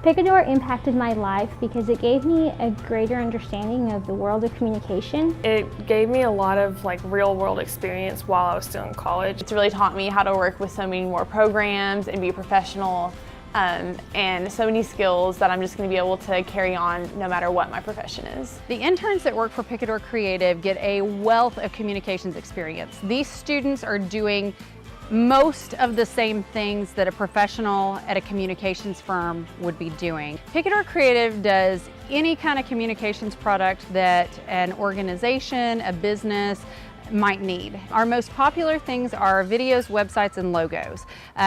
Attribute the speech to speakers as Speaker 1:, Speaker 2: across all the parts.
Speaker 1: Picador impacted my life because it gave me a greater understanding of the world of communication.
Speaker 2: It gave me a lot of real world experience while I was still in college.
Speaker 3: It's really taught me how to work with so many more programs and be a professional, and so many skills that I'm just going to be able to carry on no matter what my profession is.
Speaker 4: The interns that work for Picador Creative get a wealth of communications experience. These students are doing most of the same things that a professional at a communications firm would be doing. Picador Creative does any kind of communications product that an organization, a business might need. Our most popular things are videos, websites, and logos.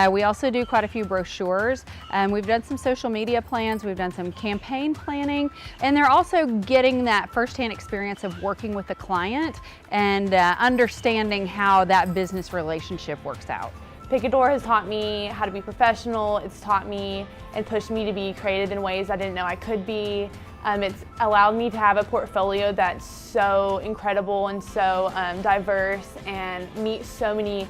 Speaker 4: We also do quite a few brochures. We've done some social media plans, we've done some campaign planning, and they're also getting that firsthand experience of working with the client and understanding how that business relationship works out.
Speaker 3: Picador has taught me how to be professional. It's taught me and pushed me to be creative in ways I didn't know I could be. It's allowed me to have a portfolio that's so incredible and so diverse, and meet so many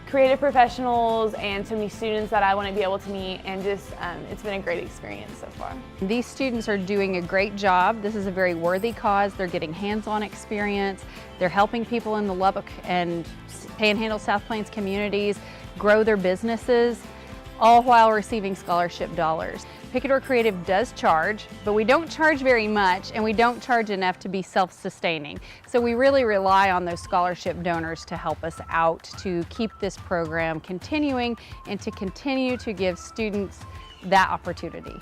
Speaker 3: creative professionals and so many students that I want to be able to meet, and just it's been a great experience so far.
Speaker 4: These students are doing a great job. This is a very worthy cause. They're getting hands-on experience. They're helping people in the Lubbock and Panhandle South Plains communities grow their businesses, all while receiving scholarship dollars. Picador Creative does charge, but we don't charge very much, and we don't charge enough to be self-sustaining. So we really rely on those scholarship donors to help us out, to keep this program continuing and to continue to give students that opportunity.